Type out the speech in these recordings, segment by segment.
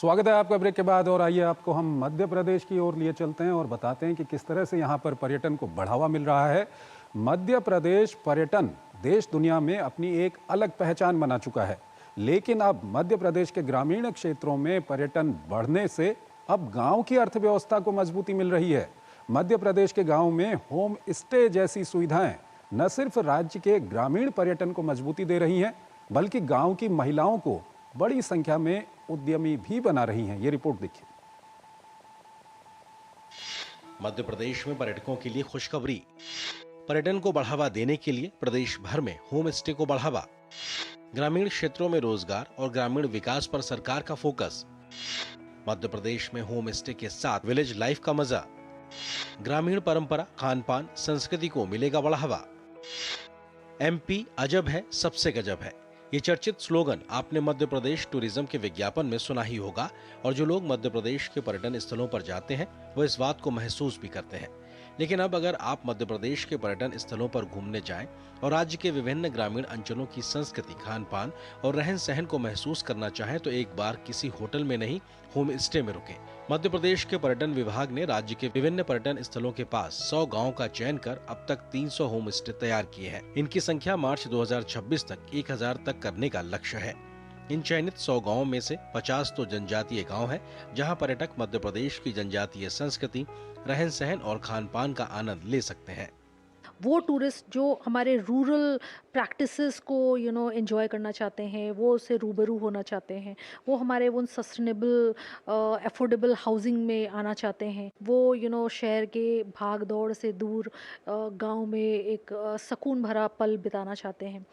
स्वागत है आपका ब्रेक के बाद। और आइए आपको हम मध्य प्रदेश की ओर लिए चलते हैं और बताते हैं कि किस तरह से यहाँ पर पर्यटन को बढ़ावा मिल रहा है। मध्य प्रदेश पर्यटन देश दुनिया में अपनी एक अलग पहचान बना चुका है, लेकिन अब मध्य प्रदेश के ग्रामीण क्षेत्रों में पर्यटन बढ़ने से अब गांव की अर्थव्यवस्था को मजबूती मिल रही है। मध्य प्रदेश के गाँव में होम स्टे जैसी सुविधाएं न सिर्फ राज्य के ग्रामीण पर्यटन को मजबूती दे रही हैं, बल्कि गांव की महिलाओं को बड़ी संख्या में उद्यमी भी बना रही हैं। ये रिपोर्ट देखिए। मध्य प्रदेश में पर्यटकों के लिए खुशखबरी। पर्यटन को बढ़ावा देने के लिए प्रदेश भर में होम स्टे को बढ़ावा। ग्रामीण क्षेत्रों में रोजगार और ग्रामीण विकास पर सरकार का फोकस। मध्य प्रदेश में होम स्टे के साथ विलेज लाइफ का मजा। ग्रामीण परंपरा, खान पान, संस्कृति को मिलेगा बढ़ावा। एमपी अजब है, सबसे गजब है, ये चर्चित स्लोगन आपने मध्य प्रदेश टूरिज्म के विज्ञापन में सुना ही होगा। और जो लोग मध्य प्रदेश के पर्यटन स्थलों पर जाते हैं वो इस बात को महसूस भी करते हैं। लेकिन अब अगर आप मध्य प्रदेश के पर्यटन स्थलों पर घूमने जाएं और राज्य के विभिन्न ग्रामीण अंचलों की संस्कृति, खान पान और रहन सहन को महसूस करना चाहें तो एक बार किसी होटल में नहीं, होम स्टे में रुकें। मध्य प्रदेश के पर्यटन विभाग ने राज्य के विभिन्न पर्यटन स्थलों के पास 100 गाँव का चयन कर अब तक 300 होम स्टे तैयार किए हैं। इनकी संख्या मार्च 2026 तक 1000 तक करने का लक्ष्य है। इन चयनित 100 गाँव में से 50 तो जनजातीय गाँव हैं, जहां पर्यटक मध्य प्रदेश की जनजातीय संस्कृति, रहन सहन और खान पान का आनंद ले सकते हैं। वो टूरिस्ट जो हमारे रूरल प्रैक्टिसेस को एंजॉय करना चाहते हैं, वो उससे रूबरू होना चाहते हैं, वो हमारे उन सस्टेनेबल अफोर्डेबल हाउसिंग में आना चाहते हैं, वो शहर के भाग दौड़ से दूर गांव में एक सुकून भरा पल बिताना चाहते हैं।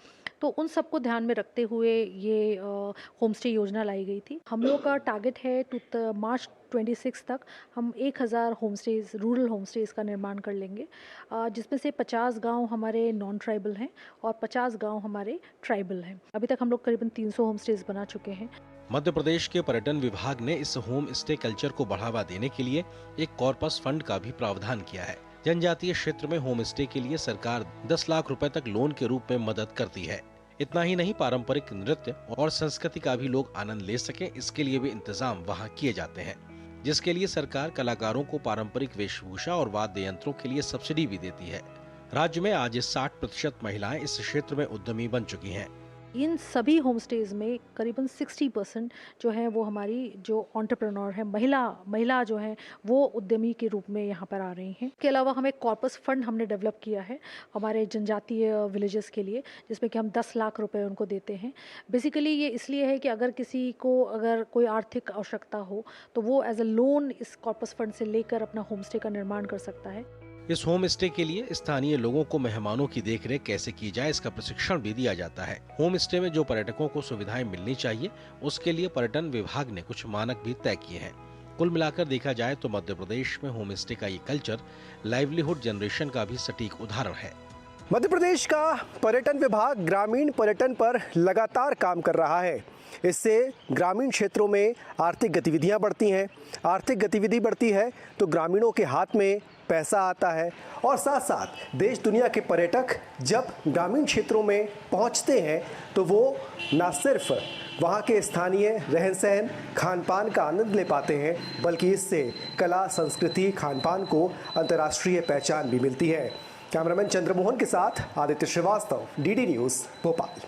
तो उन सबको ध्यान में रखते हुए ये होम स्टे योजना लाई गई थी। हम लोग का टारगेट है मार्च 26 तक हम 1000 home stage, rural home stage का निर्माण कर लेंगे, जिसमें से 50 गांव हमारे नॉन ट्राइबल हैं और 50 गांव हमारे ट्राइबल हैं। अभी तक हम लोग करीबन 300 होम स्टेज बना चुके हैं। मध्य प्रदेश के पर्यटन विभाग ने इस होम स्टे कल्चर को बढ़ावा देने के लिए एक कॉर्पस फंड का भी प्रावधान किया है। जनजातीय क्षेत्र में होम स्टे के लिए सरकार 10 लाख रुपए तक लोन के रूप में मदद करती है। इतना ही नहीं, पारंपरिक नृत्य और संस्कृति का भी लोग आनंद ले सके, इसके लिए भी इंतजाम वहाँ किए जाते हैं, जिसके लिए सरकार कलाकारों को पारंपरिक वेशभूषा और वाद्य यंत्रों के लिए सब्सिडी भी देती है। राज्य में आज 60% महिलाएं इस क्षेत्र में उद्यमी बन चुकी हैं। इन सभी होम स्टेज में करीबन 60% जो है वो हमारी जो एंटरप्रेन्योर है, महिला जो है वो उद्यमी के रूप में यहाँ पर आ रही हैं। इसके अलावा हमें कॉर्पस फंड हमने डेवलप किया है हमारे जनजातीय विलेजेस के लिए, जिसमें कि हम 10 लाख रुपए उनको देते हैं। बेसिकली ये इसलिए है कि अगर किसी को अगर कोई आर्थिक आवश्यकता हो तो वो एज अ लोन इस कॉर्पस फंड से लेकर अपना होम स्टे का निर्माण कर सकता है। इस होम स्टे के लिए स्थानीय लोगों को मेहमानों की देखरेख कैसे की जाए, इसका प्रशिक्षण भी दिया जाता है। होम स्टे में जो पर्यटकों को सुविधाएं मिलनी चाहिए, उसके लिए पर्यटन विभाग ने कुछ मानक भी तय किए हैं। कुल मिलाकर देखा जाए तो मध्य प्रदेश में होम स्टे का ये कल्चर लाइवलीहुड जनरेशन का भी सटीक उदाहरण है। मध्य प्रदेश का पर्यटन विभाग ग्रामीण पर्यटन पर लगातार काम कर रहा है। इससे ग्रामीण क्षेत्रों में आर्थिक गतिविधियां बढ़ती हैं। आर्थिक गतिविधि बढ़ती है तो ग्रामीणों के हाथ में पैसा आता है और साथ साथ देश दुनिया के पर्यटक जब ग्रामीण क्षेत्रों में पहुंचते हैं तो वो न सिर्फ वहाँ के स्थानीय रहन सहन, खान पान का आनंद ले पाते हैं, बल्कि इससे कला, संस्कृति, खान पान को अंतर्राष्ट्रीय पहचान भी मिलती है। कैमरामैन चंद्रमोहन के साथ आदित्य श्रीवास्तव, डीडी न्यूज़, भोपाल।